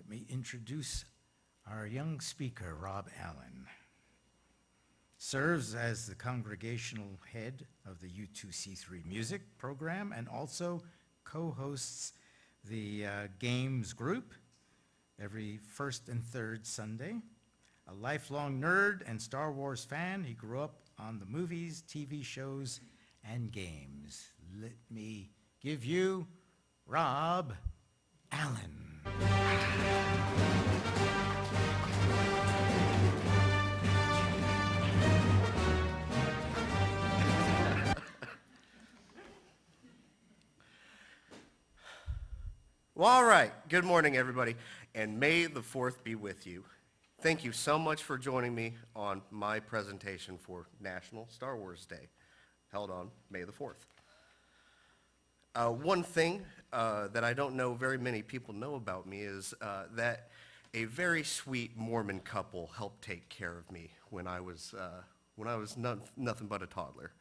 me introduce our young speaker, Rob Allen. Serves as the congregational head of the U2C3 music program and also co-hosts the games group every first and third Sunday. A lifelong nerd and Star Wars fan, he grew up on the movies, TV shows, and games. Let me give you Rob Allen. Well, all right. Good morning, everybody, and may the 4th be with you. Thank you so much for joining me on my presentation for National Star Wars Day, held on May the 4th. One thing that I don't know very many people know about me is that a very sweet Mormon couple helped take care of me when I was nothing but a toddler.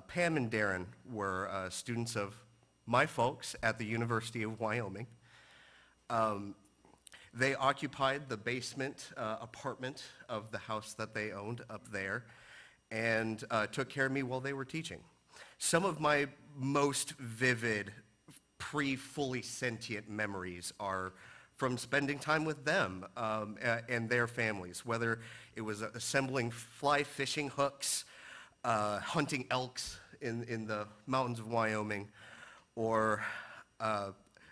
Pam and Darren were students of my folks at the University of Wyoming. They occupied the basement apartment of the house that they owned up there and took care of me while they were teaching. Some of my most vivid, pre-fully sentient memories are from spending time with them and their families, whether it was assembling fly fishing hooks, hunting elks in the mountains of Wyoming, or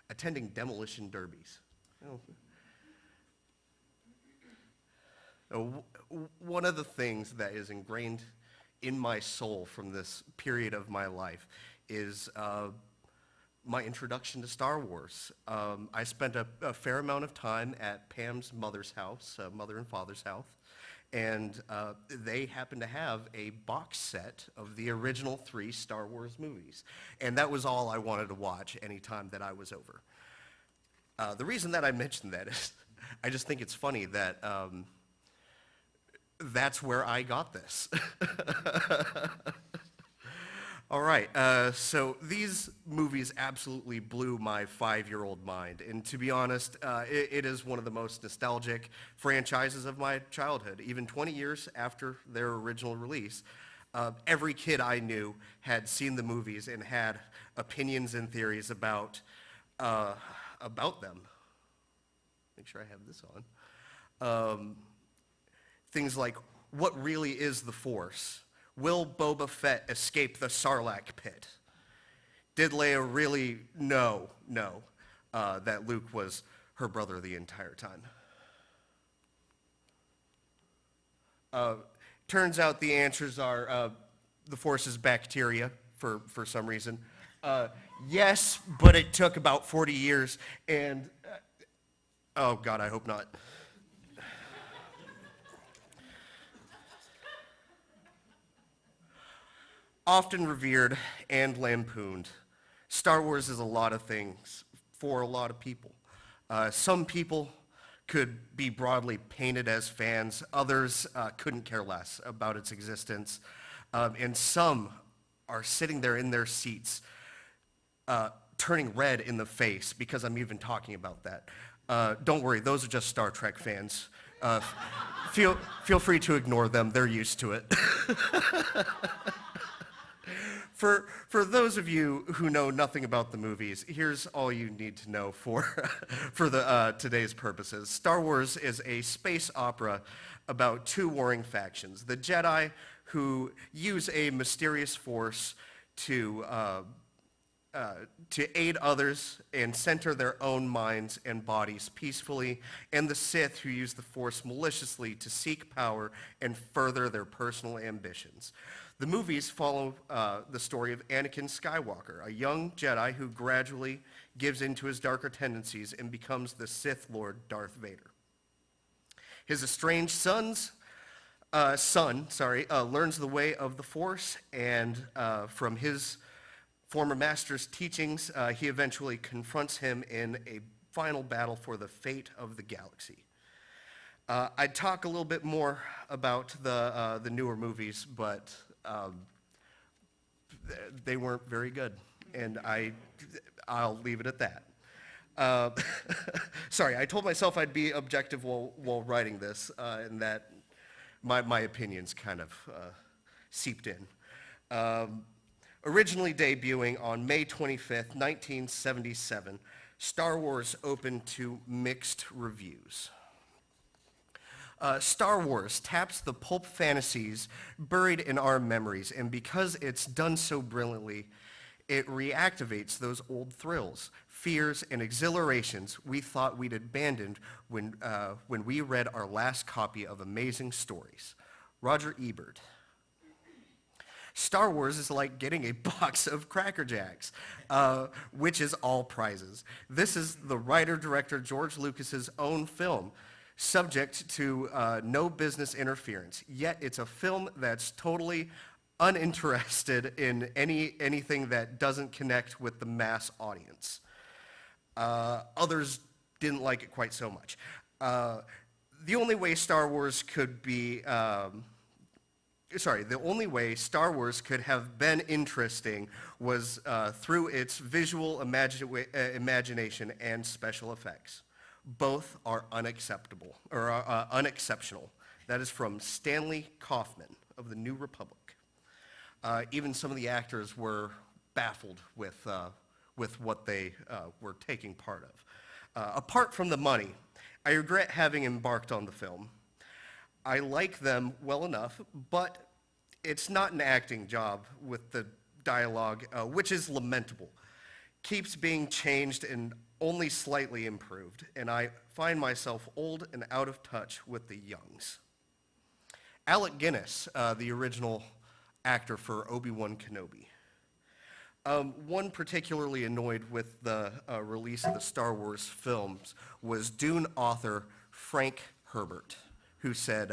attending demolition derbies. One of the things that is ingrained in my soul from this period of my life is my introduction to Star Wars. I spent a fair amount of time at Pam's mother's house, mother and father's house, and they happened to have a box set of the original 3 Star Wars movies. And that was all I wanted to watch anytime that I was over. The reason that I mentioned that is I just think it's funny that that's where I got this. All right, so these movies absolutely blew my 5-year-old mind. And to be honest, it is one of the most nostalgic franchises of my childhood. Even 20 years after their original release, every kid I knew had seen the movies and had opinions and theories about them. Make sure I have this on. Things like, what really is the Force? Will Boba Fett escape the Sarlacc pit? Did Leia really know that Luke was her brother the entire time? Turns out the answers are the Force is bacteria for some reason. Yes, but it took about 40 years, and oh God, I hope not. Often revered and lampooned, Star Wars is a lot of things for a lot of people. Some people could be broadly painted as fans, others couldn't care less about its existence, and some are sitting there in their seats turning red in the face because I'm even talking about that. Don't worry, those are just Star Trek fans. Feel free to ignore them, they're used to it. For those of you who know nothing about the movies, here's all you need to know for today's purposes. Star Wars is a space opera about 2 warring factions. The Jedi, who use a mysterious force to aid others and center their own minds and bodies peacefully, and the Sith, who use the Force maliciously to seek power and further their personal ambitions. The movies follow the story of Anakin Skywalker, a young Jedi who gradually gives into his darker tendencies and becomes the Sith Lord Darth Vader. His estranged son learns the way of the Force, and from his former master's teachings, he eventually confronts him in a final battle for the fate of the galaxy. I'd talk a little bit more about the newer movies, but they weren't very good, and I'll leave it at that. Uh, sorry, I told myself I'd be objective while writing this, and that my opinions kind of seeped in. Originally debuting on May 25th, 1977, Star Wars opened to mixed reviews. Star Wars taps the pulp fantasies buried in our memories, and because it's done so brilliantly, it reactivates those old thrills, fears, and exhilarations we thought we'd abandoned when we read our last copy of Amazing Stories. Roger Ebert. Star Wars is like getting a box of Cracker Jacks, which is all prizes. This is the writer-director George Lucas's own film, subject to no business interference. Yet it's a film that's totally uninterested in anything that doesn't connect with the mass audience. Others didn't like it quite so much. The only way Star Wars could have been interesting was through its visual imagination and special effects. Both are unacceptable, or unexceptional. That is from Stanley Kaufman of the New Republic. Even some of the actors were baffled with what they were taking part of. Apart from the money, I regret having embarked on the film. I like them well enough, but it's not an acting job with the dialogue, which is lamentable. Keeps being changed and only slightly improved, and I find myself old and out of touch with the youngs. Alec Guinness, the original actor for Obi-Wan Kenobi. One particularly annoyed with the release of the Star Wars films was Dune author Frank Herbert, who said,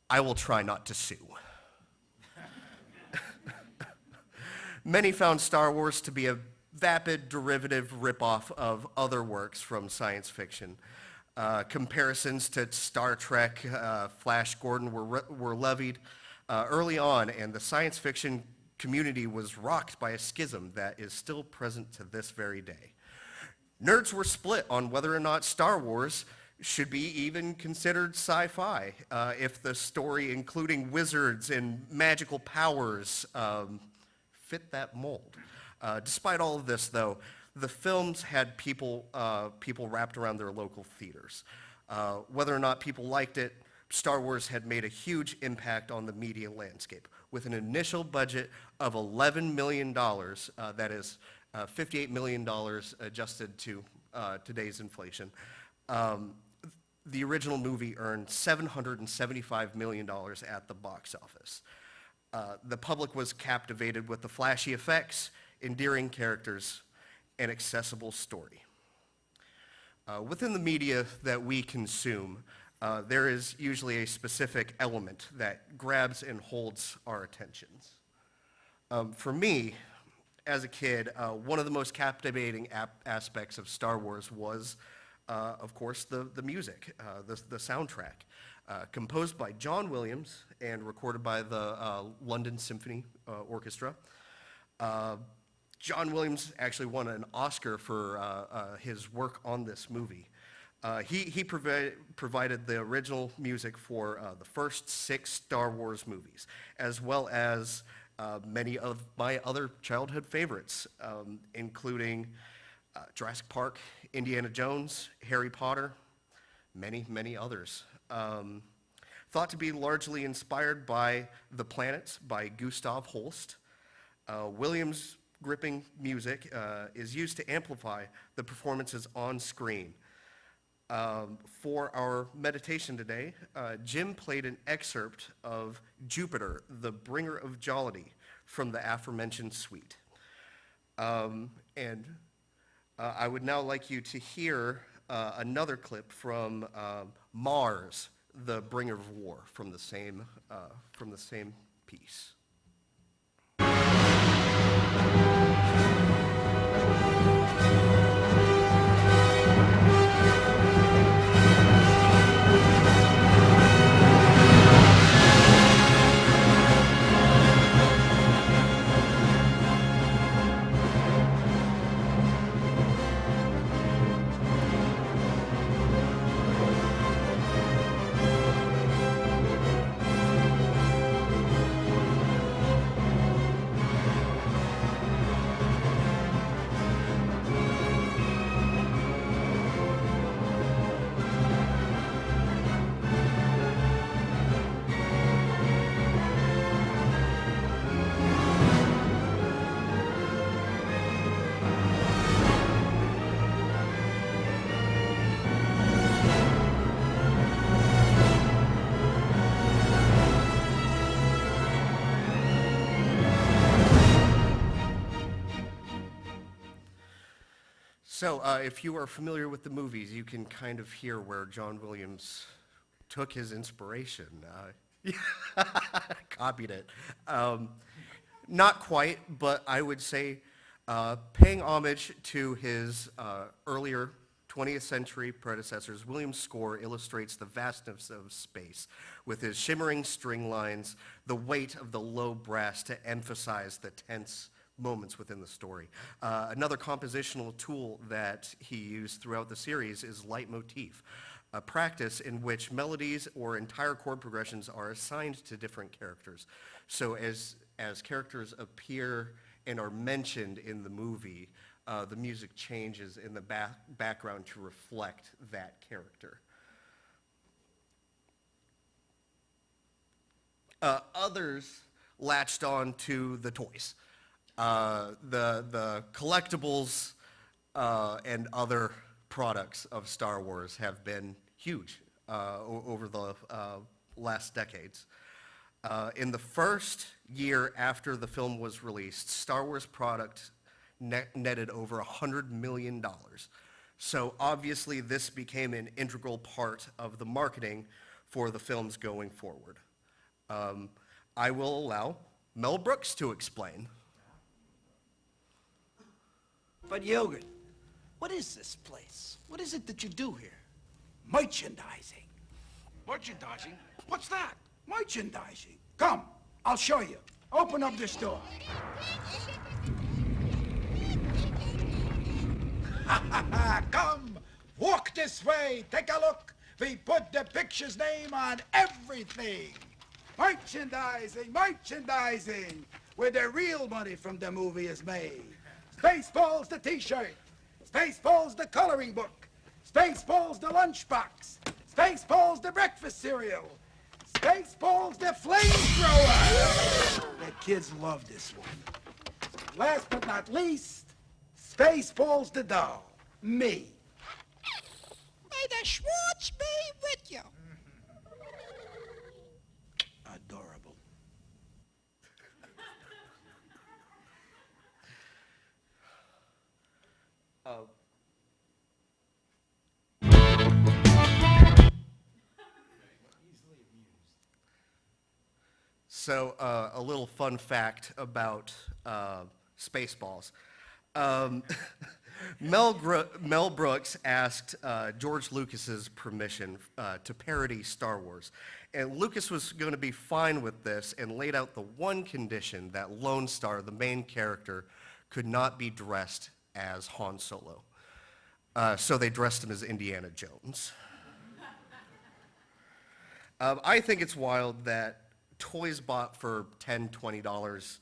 "I will try not to sue." Many found Star Wars to be a vapid derivative ripoff of other works from science fiction. Comparisons to Star Trek, Flash Gordon were levied early on, and the science fiction community was rocked by a schism that is still present to this very day. Nerds were split on whether or not Star Wars should be even considered sci-fi, if the story including wizards and magical powers fit that mold. Despite all of this, though, the films had people wrapped around their local theaters. Whether or not people liked it, Star Wars had made a huge impact on the media landscape. With an initial budget of $11 million, that is $58 million adjusted to today's inflation, the original movie earned $775 million at the box office. The public was captivated with the flashy effects, endearing characters, and accessible story. Within the media that we consume, there is usually a specific element that grabs and holds our attentions. For me, as a kid, one of the most captivating aspects of Star Wars was, of course, the music, the soundtrack. Composed by John Williams and recorded by the London Symphony Orchestra. John Williams actually won an Oscar for his work on this movie. He provided the original music for the first 6 Star Wars movies, as well as many of my other childhood favorites, including Jurassic Park, Indiana Jones, Harry Potter, many, many others. Thought to be largely inspired by The Planets by Gustav Holst. Williams' gripping music is used to amplify the performances on screen. For our meditation today, Jim played an excerpt of Jupiter, the Bringer of Jollity, from the aforementioned suite. I would now like you to hear another clip from Mars, the Bringer of War, from the same piece. So, if you are familiar with the movies, you can kind of hear where John Williams took his inspiration. Copied it. Not quite, but I would say paying homage to his earlier 20th century predecessors, Williams' score illustrates the vastness of space with his shimmering string lines, the weight of the low brass to emphasize the tense moments within the story. Another compositional tool that he used throughout the series is leitmotif, a practice in which melodies or entire chord progressions are assigned to different characters. So as characters appear and are mentioned in the movie, the music changes in the background to reflect that character. Others latched on to the toys. The collectibles and other products of Star Wars have been huge over the last decades. In the first year after the film was released, Star Wars product netted over $100 million. So obviously this became an integral part of the marketing for the films going forward. I will allow Mel Brooks to explain. But Yogan, what is this place? What is it that you do here? Merchandising. Merchandising? What's that? Merchandising. Come, I'll show you. Open up this door. Come, walk this way. Take a look. We put the picture's name on everything. Merchandising, merchandising, where the real money from the movie is made. Spaceballs the t-shirt. Spaceballs the coloring book. Spaceballs the lunchbox. Spaceballs the breakfast cereal. Spaceballs the flamethrower. The kids love this one. Last but not least, Spaceballs the doll. Me. May the Schwartz be with you. Adorable. So a little fun fact about Spaceballs. Mel Brooks asked George Lucas's permission to parody Star Wars. And Lucas was going to be fine with this and laid out the one condition that Lone Star, the main character, could not be dressed as Han Solo. So they dressed him as Indiana Jones. I think it's wild that toys bought for $10, $20,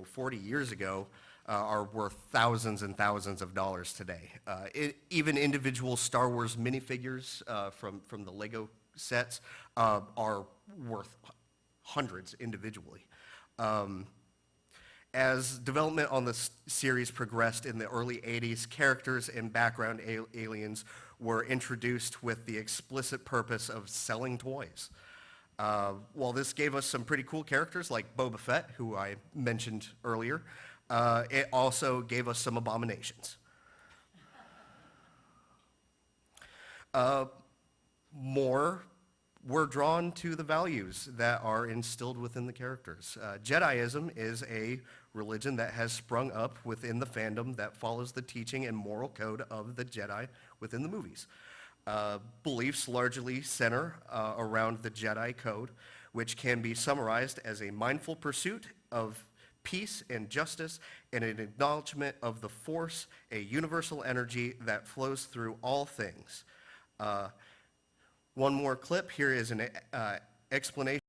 40 years ago are worth thousands and thousands of dollars today. Even individual Star Wars minifigures from the Lego sets are worth hundreds individually. As development on the series progressed in the early 80s, characters and background aliens were introduced with the explicit purpose of selling toys. While this gave us some pretty cool characters like Boba Fett, who I mentioned earlier, it also gave us some abominations. More were drawn to the values that are instilled within the characters. Jediism is a religion that has sprung up within the fandom that follows the teaching and moral code of the Jedi within the movies. Beliefs largely center around the Jedi Code, which can be summarized as a mindful pursuit of peace and justice and an acknowledgement of the Force, a universal energy that flows through all things. One more clip. Here is an explanation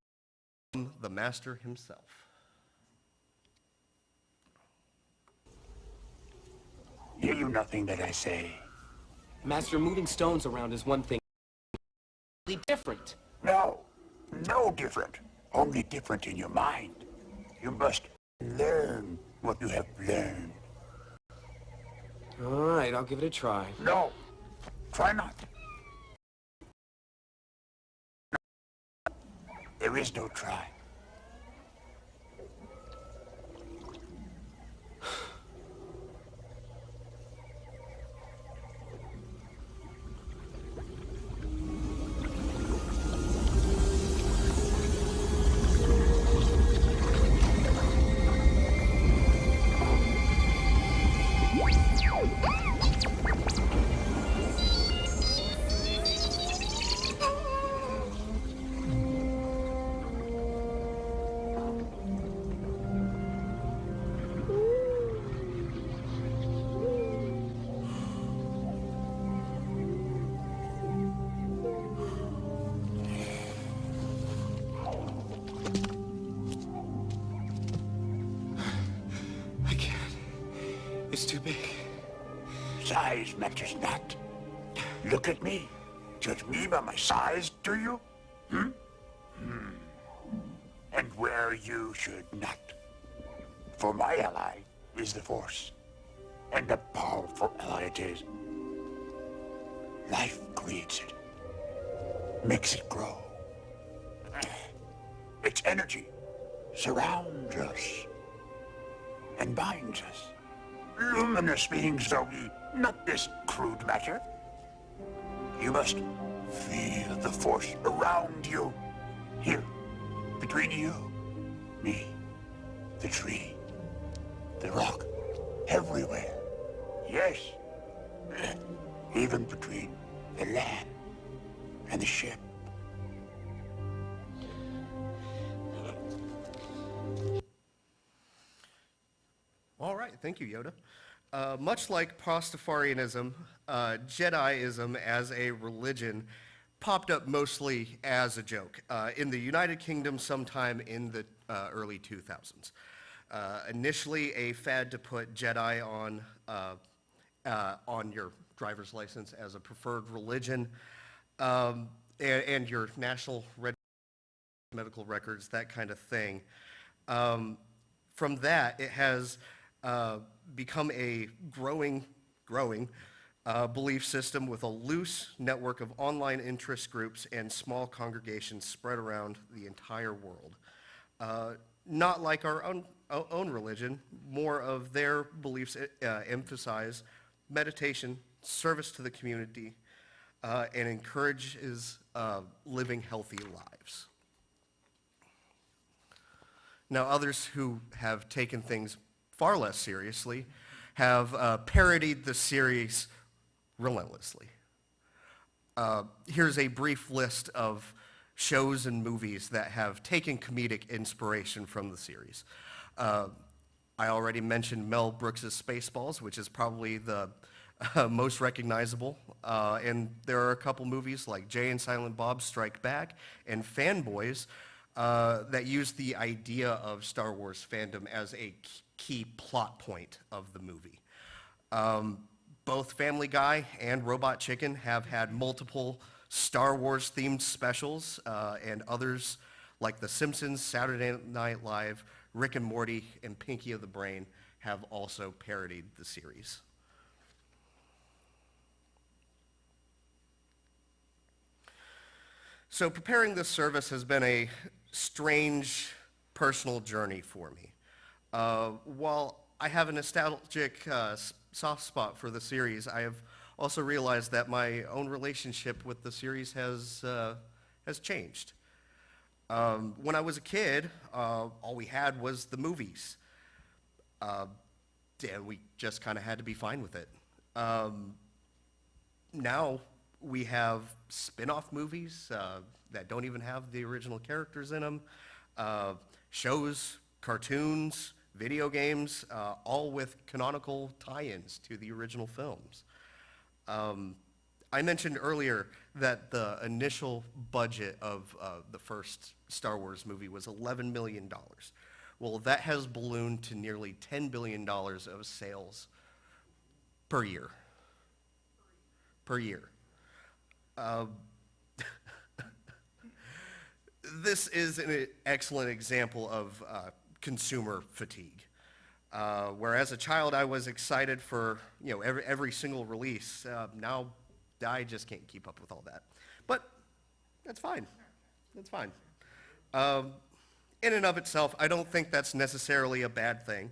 from the Master himself. Hear you nothing that I say? Master, moving stones around is one thing. Different. No, no different. Only different in your mind. You must learn what you have learned. All right, I'll give it a try. No, try not. There is no try. Size matters not. Look at me. Judge me by my size, do you? And where you should not. For my ally is the Force. And a powerful ally it is. Life creates it. Makes it grow. Its energy surrounds us and binds us. Luminous beings are we, not this crude matter. You must feel the Force around you. Here, between you, me, the tree, the rock, everywhere. Yes, even between the land and the ship. All right, thank you, Yoda. Much like Pastafarianism, Jediism as a religion popped up mostly as a joke in the United Kingdom sometime in the early 2000s. Initially a fad to put Jedi on your driver's license as a preferred religion, and your national medical records, that kind of thing. From that, it has become a growing belief system with a loose network of online interest groups and small congregations spread around the entire world. Not like our own religion, more of their beliefs emphasize meditation, service to the community, and encourages living healthy lives. Now, others who have taken things far less seriously have parodied the series relentlessly. Here's a brief list of shows and movies that have taken comedic inspiration from the series. I already mentioned Mel Brooks' Spaceballs, which is probably the most recognizable. And there are a couple movies like Jay and Silent Bob Strike Back and Fanboys that use the idea of Star Wars fandom as a key plot point of the movie. Both Family Guy and Robot Chicken have had multiple Star Wars themed specials, and others like The Simpsons, Saturday Night Live, Rick and Morty, and Pinky of the Brain have also parodied the series. So preparing this service has been a strange personal journey for me. While I have a nostalgic soft spot for the series, I have also realized that my own relationship with the series has changed. When I was a kid, all we had was the movies. And we just kind of had to be fine with it. Now we have spin-off movies that don't even have the original characters in them, shows, cartoons, video games, all with canonical tie-ins to the original films. I mentioned earlier that the initial budget of the first Star Wars movie was $11 million. Well, that has ballooned to nearly $10 billion of sales per year. This is an excellent example of consumer fatigue. Where as a child I was excited for every single release, now I just can't keep up with all that. But that's fine. That's fine. In and of itself, I don't think that's necessarily a bad thing.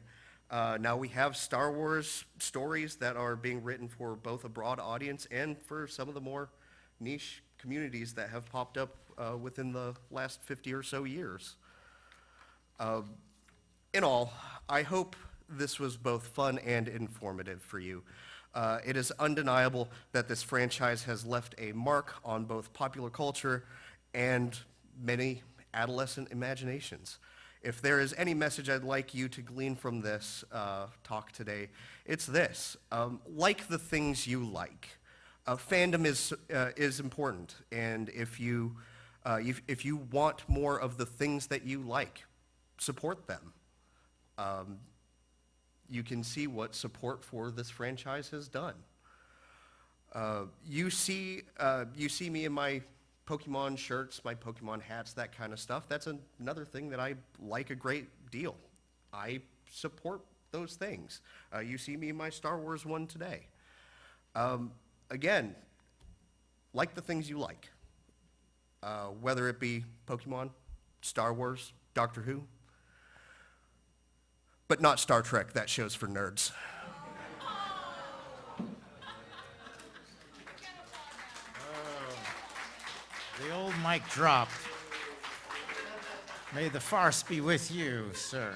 Now we have Star Wars stories that are being written for both a broad audience and for some of the more niche communities that have popped up within the last 50 or so years. In all, I hope this was both fun and informative for you. It is undeniable that this franchise has left a mark on both popular culture and many adolescent imaginations. If there is any message I'd like you to glean from this talk today, it's this. Like the things you like. Fandom is important, and if you want more of the things that you like, support them. You can see what support for this franchise has done. You see me in my Pokemon shirts, my Pokemon hats, that kind of stuff. That's another thing that I like a great deal. I support those things. You see me in my Star Wars one today. Again, like the things you like, whether it be Pokemon, Star Wars, Doctor Who, but not Star Trek. That show's for nerds. The old mic dropped. May the farce be with you, sir.